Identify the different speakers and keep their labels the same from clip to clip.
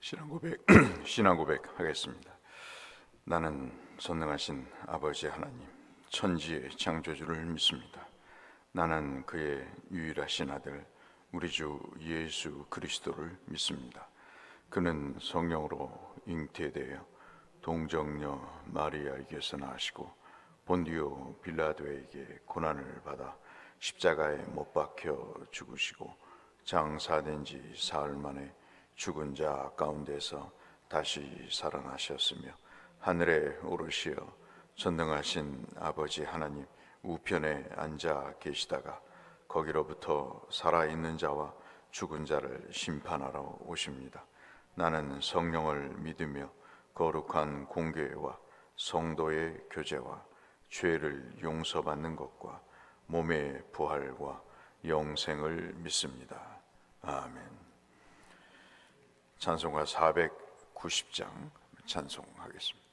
Speaker 1: 신앙 고백 하겠습니다. 나는 전능하신 아버지 하나님, 천지의 창조주를 믿습니다. 나는 그의 유일하신 아들 우리 주 예수 그리스도를 믿습니다. 그는 성령으로 잉태되어 동정녀 마리아에게서 나시고 본디오 빌라도에게 고난을 받아 십자가에 못 박혀 죽으시고 장사된 지 사흘 만에 죽은 자 가운데서 다시 살아나셨으며 하늘에 오르시어 전능하신 아버지 하나님 우편에 앉아 계시다가 거기로부터 살아있는 자와 죽은 자를 심판하러 오십니다. 나는 성령을 믿으며 거룩한 공교회와 성도의 교제와 죄를 용서받는 것과 몸의 부활과 영생을 믿습니다. 아멘. 찬송가 490장 찬송하겠습니다.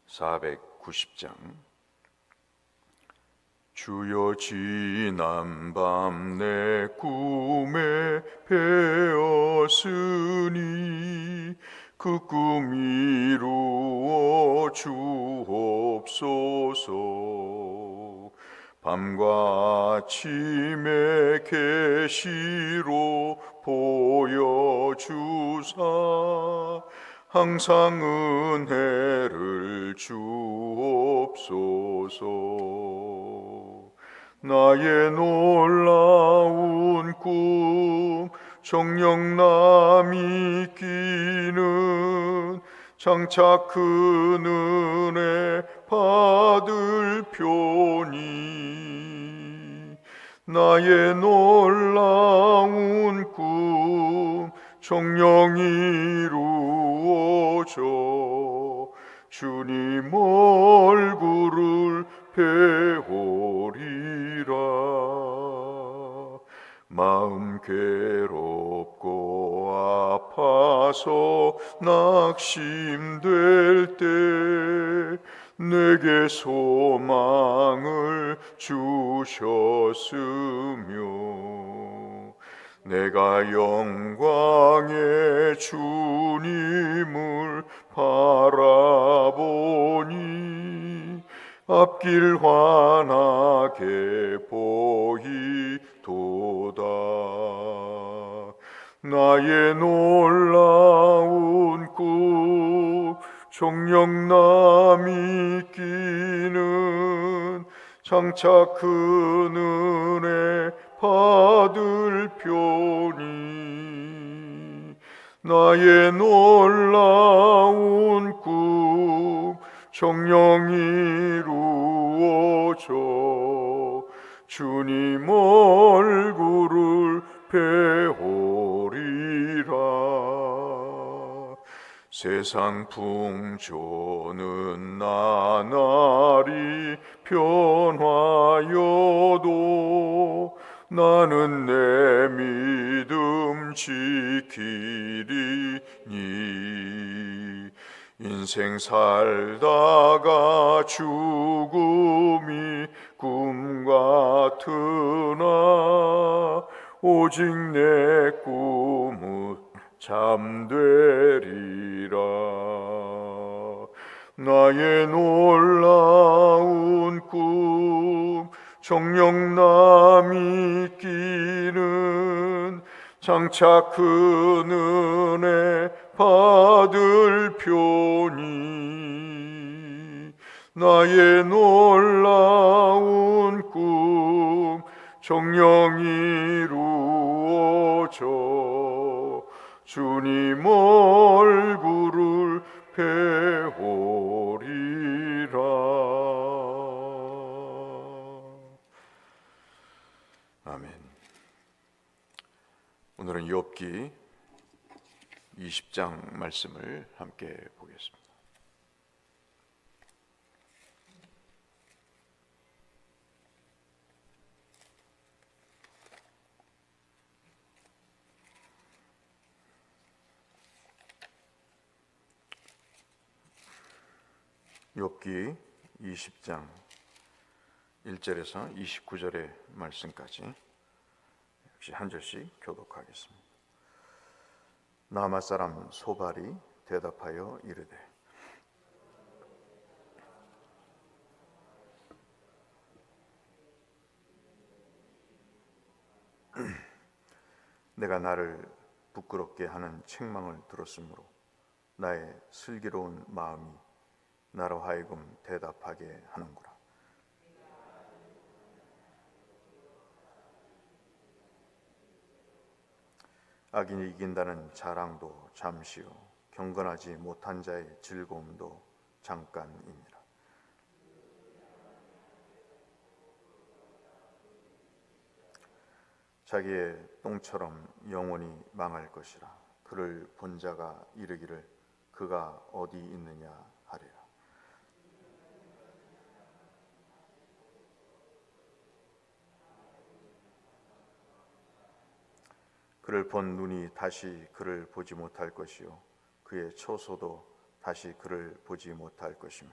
Speaker 1: (490장) 주여 지난밤 내 꿈에 배었으니 그 꿈 이루어 주옵소서. 밤과 아침에 계시로 보여주사 항상 은혜를 주옵소서. 나의 놀라운 꿈 정녕 남이 끼는 장차 큰 은혜 받을 표니 나의 놀라운 꿈 정녕 이루어져 주님 얼굴을 배우리라. 마음 괴롭고 아파서 낙심될 때 내게 소망을 주셨으며 내가 영광의 주님을 바라보니 앞길 환하게 보이도다. 나의 놀라운 꿈 정녕 남이 끼는 장차 큰 은혜 받을 표니 나의 놀라운 꿈 정녕 이루어져 주님 얼굴을 배우리라. 세상 풍조는 나날이 변화여도 나는 내 믿음 지키리니 인생 살다가 죽음이 꿈 같으나 오직 내 꿈은 잠되리라. 나의 놀라운 꿈 정녕 남이 끼는 장차 큰 은혜 받을 표니 나의 놀라운 꿈 정녕 이루어져 주님 얼굴을 배우리라. 아멘. 오늘은 욥기 20장 말씀을 함께 보겠습니다. 욥기 20장 1절에서 29절의 말씀까지 역시 한 절씩 교독하겠습니다. 나마 사람 소발이 대답하여 이르되 내가 나를 부끄럽게 하는 책망을 들었으므로 나의 슬기로운 마음이 나로 하여금 대답하게 하는구나. 악인이 이긴다는 자랑도 잠시요 경건하지 못한 자의 즐거움도 잠깐이니라. 자기의 똥처럼 영원히 망할 것이라. 그를 본 자가 이르기를 그가 어디 있느냐 하리라. 그를 본 눈이 다시 그를 보지 못할 것이요 그의 처소도 다시 그를 보지 못할 것이며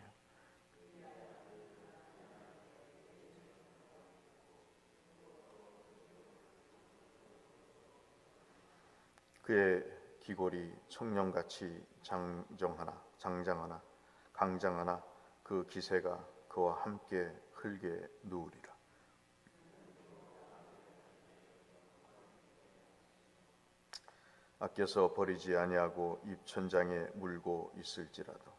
Speaker 1: 그의 기골이 청년같이 장장하나 강장하나 그 기세가 그와 함께 흙에 누우리라. 아껴서 버리지 아니하고 입천장에 물고 있을지라도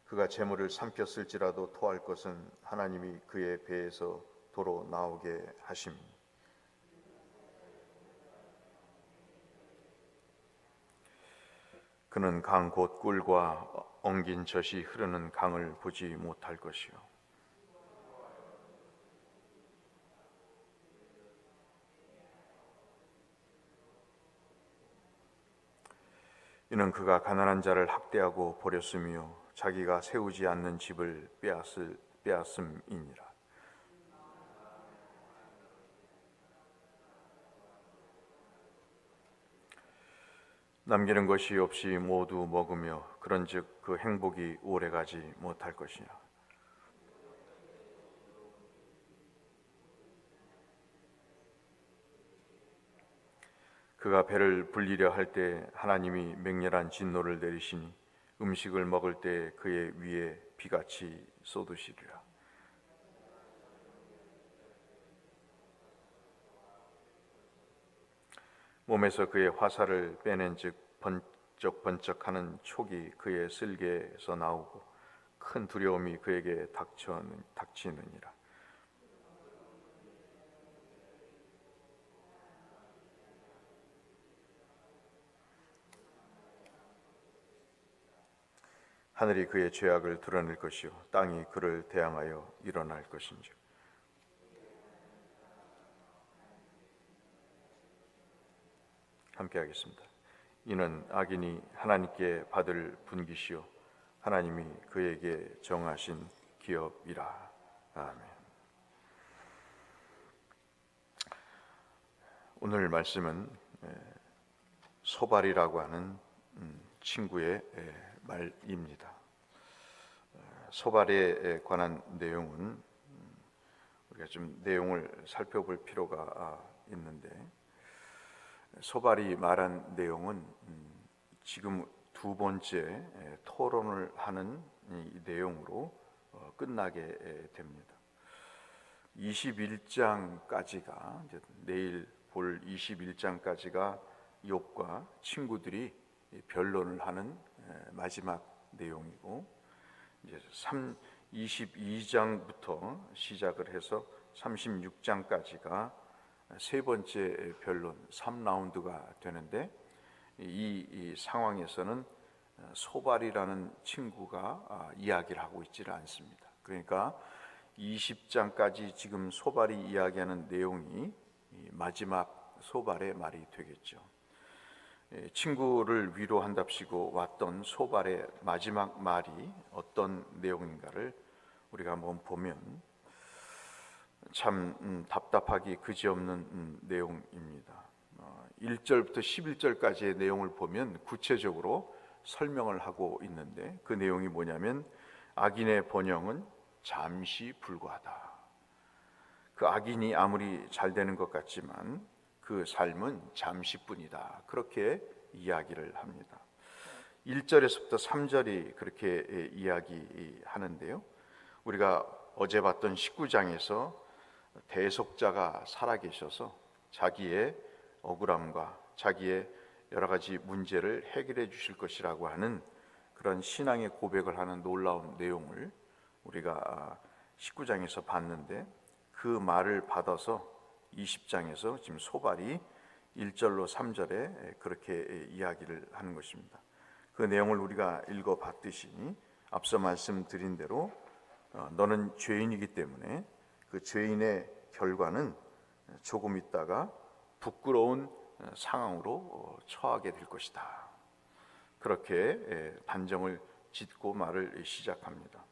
Speaker 1: 그가 재물을 삼켰을지라도 토할 것은 하나님이 그의 배에서 도로 나오게 하심이니 그는 강 곧 꿀과 엉긴 젖이 흐르는 강을 보지 못할 것이요 이는 그가 가난한 자를 학대하고 버렸으며 자기가 세우지 않는 집을 빼앗음이니라. 남기는 것이 없이 모두 먹으며 그런즉 그 행복이 오래가지 못할 것이냐. 그가 배를 불리려 할 때 하나님이 맹렬한 진노를 내리시니 음식을 먹을 때 그의 위에 비같이 쏟으시리라. 몸에서 그의 화살을 빼낸즉 번쩍번쩍하는 촉이 그의 쓸개에서 나오고 큰 두려움이 그에게 닥치느니라. 하늘이 그의 죄악을 드러낼 것이요 땅이 그를 대항하여 일어날 것인즉 함께 하겠습니다. 이는 악인이 하나님께 받을 분깃이요 하나님이 그에게 정하신 기업이라. 아멘. 오늘 말씀은 소발이라고 하는 친구의 말입니다. 소발에 관한 내용은 우리가 좀 내용을 살펴볼 필요가 있는데 소발이 말한 내용은 지금 두 번째 토론을 하는 이 내용으로 끝나게 됩니다. 21장까지가 이제 내일 볼 21장까지가 욥과 친구들이 변론을 하는 마지막 내용이고 이제 22장부터 시작을 해서 36장까지가 세 번째 변론 3라운드가 되는데 이 상황에서는 소발이라는 친구가 이야기를 하고 있지를 않습니다. 그러니까 20장까지 지금 소발이 이야기하는 내용이 마지막 소발의 말이 되겠죠. 친구를 위로한답시고 왔던 소발의 마지막 말이 어떤 내용인가를 우리가 한번 보면 참 답답하기 그지없는 내용입니다. 1절부터 11절까지의 내용을 보면 구체적으로 설명을 하고 있는데, 그 내용이 뭐냐면 악인의 번영은 잠시 불과하다. 그 악인이 아무리 잘 되는 것 같지만 그 삶은 잠시뿐이다. 그렇게 이야기를 합니다. 1절에서부터 3절이 그렇게 이야기하는데요. 우리가 어제 봤던 19장에서 대속자가 살아계셔서 자기의 억울함과 자기의 여러 가지 문제를 해결해 주실 것이라고 하는 그런 신앙의 고백을 하는 놀라운 내용을 우리가 19장에서 봤는데, 그 말을 받아서 20장에서 지금 소발이 1절로 3절에 그렇게 이야기를 하는 것입니다. 그 내용을 우리가 읽어봤듯이 앞서 말씀드린 대로 너는 죄인이기 때문에 그 죄인의 결과는 조금 있다가 부끄러운 상황으로 처하게 될 것이다. 그렇게 단정을 짓고 말을 시작합니다.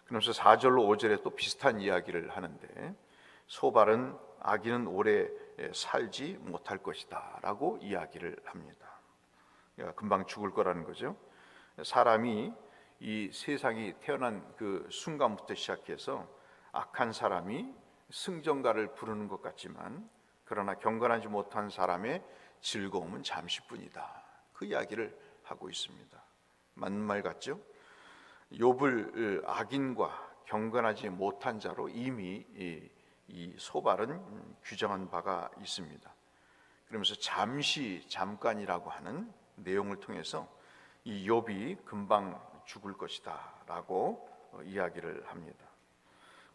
Speaker 1: 그러면서 4절로 5절에 또 비슷한 이야기를 하는데, 소발은 악인은 오래 살지 못할 것이다 라고 이야기를 합니다. 금방 죽을 거라는 거죠. 사람이 이 세상이 태어난 그 순간부터 시작해서 악한 사람이 승전가를 부르는 것 같지만, 그러나 경건하지 못한 사람의 즐거움은 잠시뿐이다. 그 이야기를 하고 있습니다. 맞는 말 같죠? 욥을 악인과 경건하지 못한 자로 이미 이 소발은 규정한 바가 있습니다. 그러면서 잠깐이라고 하는 내용을 통해서 이 욥이 금방 죽을 것이다라고 이야기를 합니다.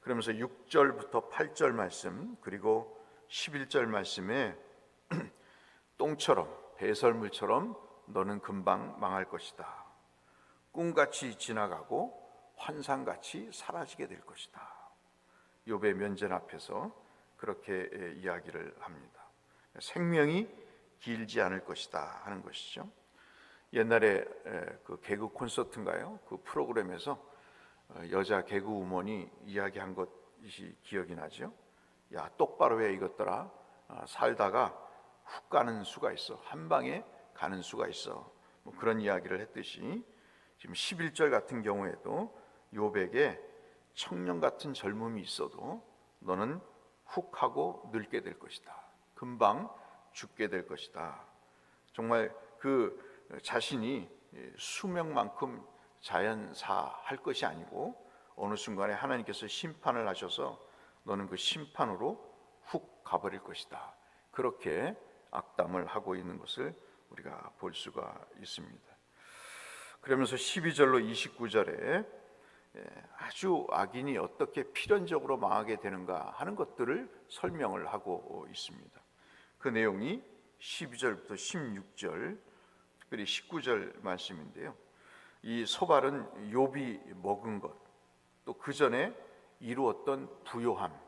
Speaker 1: 그러면서 6절부터 8절 말씀 그리고 11절 말씀에 똥처럼 배설물처럼 너는 금방 망할 것이다. 꿈같이 지나가고 환상같이 사라지게 될 것이다. 욥의 면전 앞에서 그렇게 이야기를 합니다. 생명이 길지 않을 것이다 하는 것이죠. 옛날에 그 개그 콘서트인가요? 그 프로그램에서 여자 개그우먼이 이야기한 것이 기억이 나죠. 야, 똑바로 해 이것들아. 살다가 훅 가는 수가 있어. 한 방에 가는 수가 있어. 뭐 그런 이야기를 했듯이 지금 11절 같은 경우에도 욥에게 청년 같은 젊음이 있어도 너는 훅 하고 늙게 될 것이다. 금방 죽게 될 것이다. 정말 그 자신이 수명만큼 자연사할 것이 아니고 어느 순간에 하나님께서 심판을 하셔서 너는 그 심판으로 훅 가버릴 것이다. 그렇게 악담을 하고 있는 것을 우리가 볼 수가 있습니다. 그러면서 12절로 29절에 아주 악인이 어떻게 필연적으로 망하게 되는가 하는 것들을 설명을 하고 있습니다. 그 내용이 12절부터 16절, 특별히 19절 말씀인데요. 이 소발은 욥이 먹은 것, 또 그 전에 이루었던 부요함,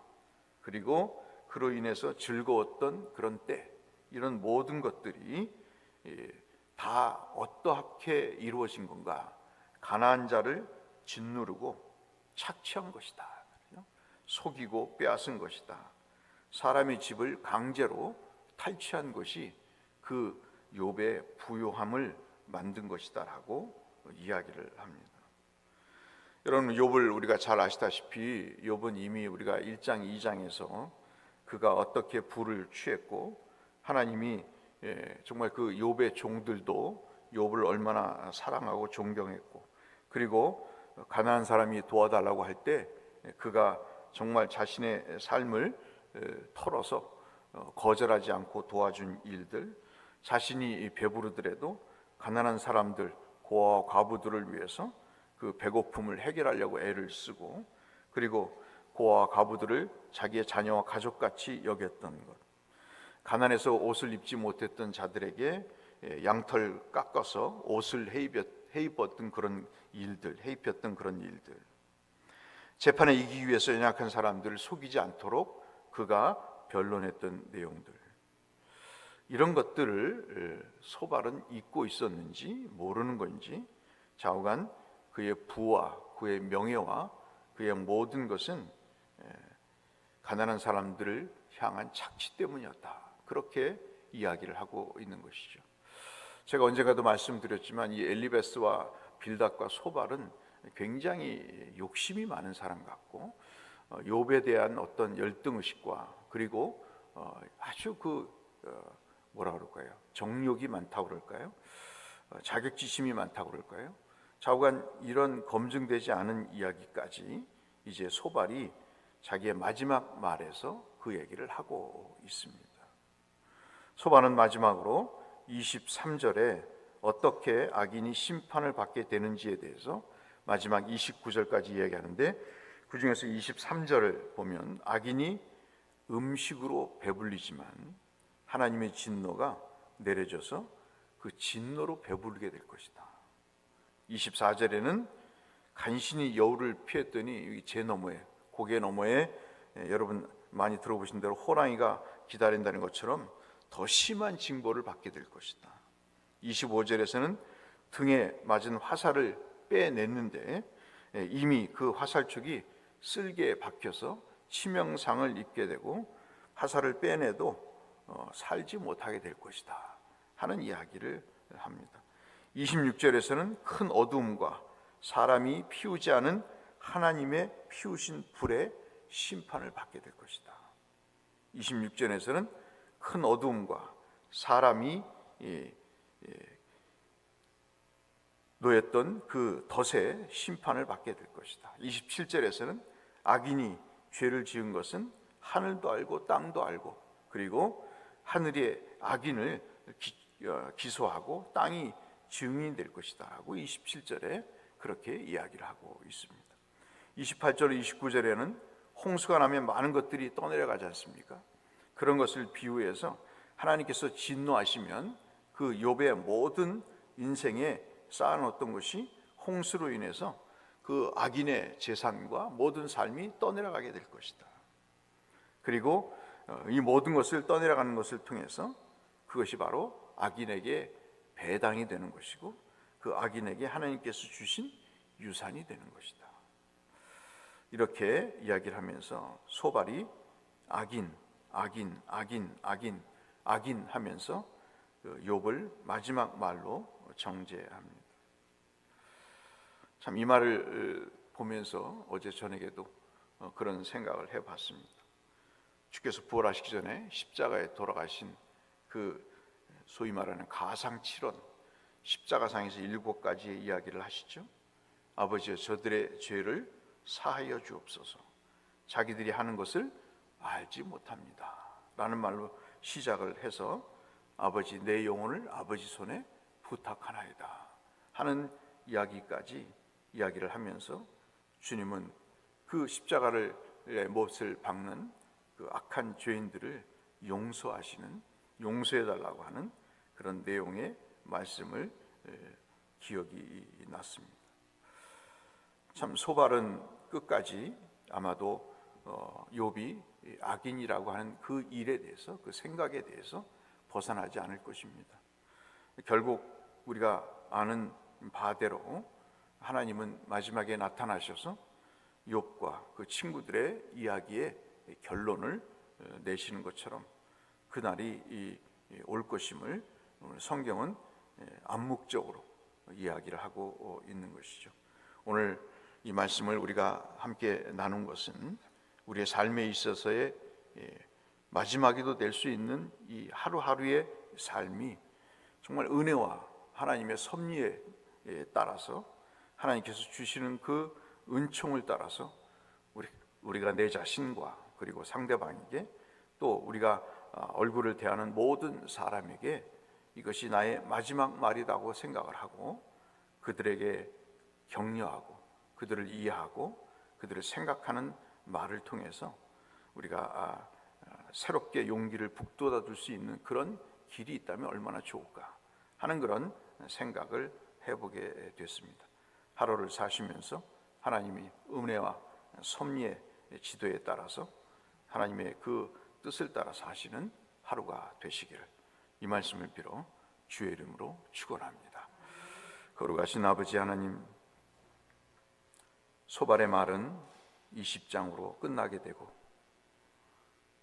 Speaker 1: 그리고 그로 인해서 즐거웠던 그런 때, 이런 모든 것들이 다 어떻게 이루어진 건가? 가난한 자를 짓누르고 착취한 것이다. 속이고 빼앗은 것이다. 사람의 집을 강제로 탈취한 것이 그 욥의 부요함을 만든 것이다라고 이야기를 합니다. 여러분, 욥을 우리가 잘 아시다시피 욥은 이미 우리가 1장, 2장에서 그가 어떻게 부를 취했고 하나님이 정말 그 욥의 종들도 욥을 얼마나 사랑하고 존경했고, 그리고 가난한 사람이 도와달라고 할 때 그가 정말 자신의 삶을 털어서 거절하지 않고 도와준 일들, 자신이 배부르더라도 가난한 사람들, 고아와 과부들을 위해서 그 배고픔을 해결하려고 애를 쓰고, 그리고 고아와 과부들을 자기의 자녀와 가족같이 여겼던 것, 가난해서 옷을 입지 못했던 자들에게 양털 깎아서 옷을 해입었던 그런 일들, 해입혔던 그런 일들, 재판에 이기기 위해서 연약한 사람들을 속이지 않도록 그가 변론했던 내용들, 이런 것들을 소발은 잊고 있었는지 모르는 건지 좌우간 그의 부와 그의 명예와 그의 모든 것은 가난한 사람들을 향한 착취 때문이었다. 그렇게 이야기를 하고 있는 것이죠. 제가 언젠가도 말씀드렸지만 이 엘리베스와 빌닷과 소발은 굉장히 욕심이 많은 사람 같고 욥에 대한 어떤 열등의식과 그리고 아주 뭐라 그럴까요? 정욕이 많다고 그럴까요? 자격지심이 많다고 그럴까요? 좌우간 이런 검증되지 않은 이야기까지 이제 소발이 자기의 마지막 말에서 그 얘기를 하고 있습니다. 소발은 마지막으로 23절에 어떻게 악인이 심판을 받게 되는지에 대해서 마지막 29절까지 이야기하는데, 그 중에서 23절을 보면 악인이 음식으로 배불리지만 하나님의 진노가 내려져서 그 진노로 배부르게 될 것이다. 24절에는 간신히 여우를 피했더니 제 너머에, 고개 너머에 여러분 많이 들어보신 대로 호랑이가 기다린다는 것처럼 더 심한 징벌을 받게 될 것이다. 25절에서는 등에 맞은 화살을 빼냈는데 이미 그 화살촉이 쓸개에 박혀서 치명상을 입게 되고 화살을 빼내도 살지 못하게 될 것이다 하는 이야기를 합니다. 26절에서는 큰 어두움과 사람이 피우지 않은 하나님의 피우신 불의 심판을 받게 될 것이다. 26절에서는 큰 어두움과 사람이 놓였던 그 덫의 심판을 받게 될 것이다. 27절에서는 악인이 죄를 지은 것은 하늘도 알고 땅도 알고, 그리고 하늘이 악인을 기소하고 땅이 증인될 것이다 하고 27절에 그렇게 이야기를 하고 있습니다. 28절 29절에는 홍수가 나면 많은 것들이 떠내려가지 않습니까? 그런 것을 비유해서 하나님께서 진노하시면 그 욥의 모든 인생에 쌓아놓았던 것이 홍수로 인해서 그 악인의 재산과 모든 삶이 떠내려가게 될 것이다. 그리고 이 모든 것을 떠내려가는 것을 통해서 그것이 바로 악인에게 배당이 되는 것이고 그 악인에게 하나님께서 주신 유산이 되는 것이다. 이렇게 이야기를 하면서 소발이 악인 하면서 욥을 마지막 말로 정죄합니다. 참 이 말을 보면서 어제 저녁에도 그런 생각을 해봤습니다. 주께서 부활하시기 전에 십자가에 돌아가신 그 소위 말하는 가상칠언, 십자가상에서 7가지의 이야기를 하시죠. 아버지여 저들의 죄를 사하여 주옵소서, 자기들이 하는 것을 알지 못합니다 라는 말로 시작을 해서 아버지 내 영혼을 아버지 손에 부탁하나이다 하는 이야기까지 이야기를 하면서 주님은 그 십자가를 못을 박는 그 악한 죄인들을 용서해달라고 하는 그런 내용의 말씀을 기억이 났습니다. 참 소발은 끝까지 아마도 욥이 악인이라고 하는 그 일에 대해서, 그 생각에 대해서 벗어나지 않을 것입니다. 결국 우리가 아는 바대로 하나님은 마지막에 나타나셔서 욥과 그 친구들의 이야기의 결론을 내시는 것처럼 그날이 올 것임을 성경은 암묵적으로 이야기를 하고 있는 것이죠. 오늘 이 말씀을 우리가 함께 나눈 것은 우리의 삶에 있어서의 마지막에도 될 수 있는 이 하루하루의 삶이 정말 은혜와 하나님의 섭리에 따라서 하나님께서 주시는 그 은총을 따라서 우리가 내 자신과 그리고 상대방에게 또 우리가 얼굴을 대하는 모든 사람에게 이것이 나의 마지막 말이라고 생각을 하고 그들에게 격려하고 그들을 이해하고 그들을 생각하는 말을 통해서 우리가 새롭게 용기를 북돋아 줄 수 있는 그런 길이 있다면 얼마나 좋을까 하는 그런 생각을 해보게 됐습니다. 하루를 사시면서 하나님이 은혜와 섭리의 지도에 따라서 하나님의 그 뜻을 따라 사시는 하루가 되시기를 이 말씀을 빌어 주의 이름으로 축원합니다. 거룩하신 아버지 하나님, 소발의 말은 20장으로 끝나게 되고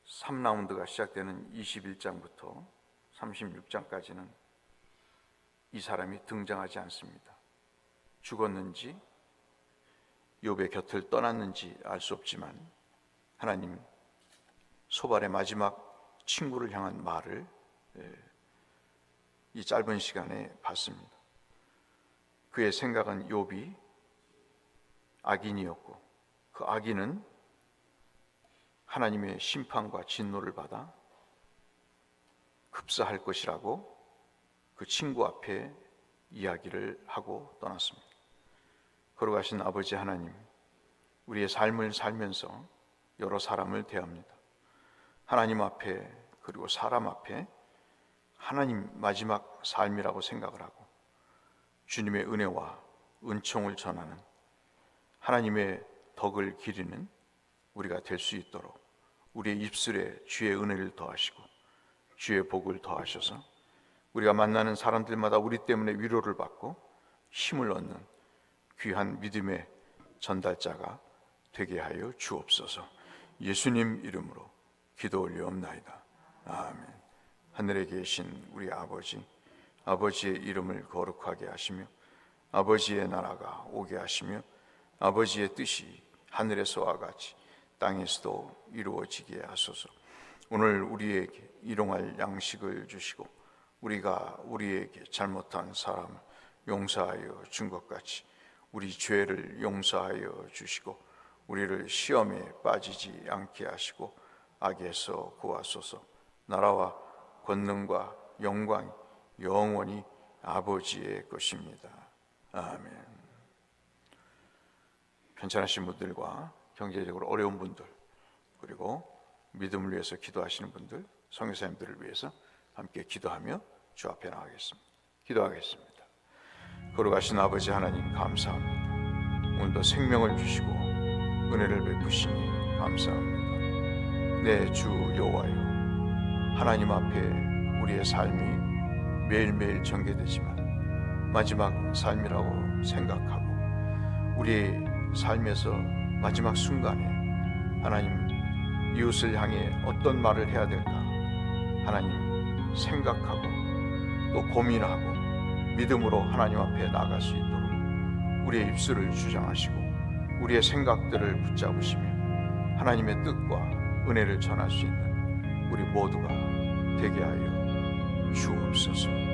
Speaker 1: 3라운드가 시작되는 21장부터 36장까지는 이 사람이 등장하지 않습니다. 죽었는지 욥의 곁을 떠났는지 알 수 없지만 하나님 소발의 마지막 친구를 향한 말을 이 짧은 시간에 봤습니다. 그의 생각은 욥이 악인이었고 그 악인은 하나님의 심판과 진노를 받아 급사할 것이라고 그 친구 앞에 이야기를 하고 떠났습니다. 걸어가신 아버지 하나님, 우리의 삶을 살면서 여러 사람을 대합니다. 하나님 앞에 그리고 사람 앞에 하나님 마지막 삶이라고 생각을 하고 주님의 은혜와 은총을 전하는 하나님의 덕을 기리는 우리가 될 수 있도록 우리의 입술에 주의 은혜를 더하시고 주의 복을 더하셔서 우리가 만나는 사람들마다 우리 때문에 위로를 받고 힘을 얻는 귀한 믿음의 전달자가 되게 하여 주옵소서. 예수님 이름으로 기도 올리옵나이다. 아멘. 하늘에 계신 우리 아버지, 아버지의 이름을 거룩하게 하시며 아버지의 나라가 오게 하시며 아버지의 뜻이 하늘에서와 같이 땅에서도 이루어지게 하소서. 오늘 우리에게 일용할 양식을 주시고 우리가 우리에게 잘못한 사람을 용서하여 준 것 같이 우리 죄를 용서하여 주시고 우리를 시험에 빠지지 않게 하시고 악에서 구하소서. 나라와 권능과 영광이 영원히 아버지의 것입니다. 아멘. 편찮으신 분들과 경제적으로 어려운 분들 그리고 믿음을 위해서 기도하시는 분들, 선교사님들을 위해서 함께 기도하며 주 앞에 나가겠습니다. 기도하겠습니다. 거룩하신 아버지 하나님 감사합니다. 오늘도 생명을 주시고 은혜를 베푸시니 감사합니다. 내 주 여호와여, 하나님 앞에 우리의 삶이 매일매일 전개되지만 마지막 삶이라고 생각하고 우리의 삶에서 마지막 순간에 하나님 이웃을 향해 어떤 말을 해야 될까 하나님 생각하고 또 고민하고 믿음으로 하나님 앞에 나갈 수 있도록 우리의 입술을 주장하시고 우리의 생각들을 붙잡으시며 하나님의 뜻과 은혜를 전할 수 있는 우리 모두가 되게 하여 주옵소서.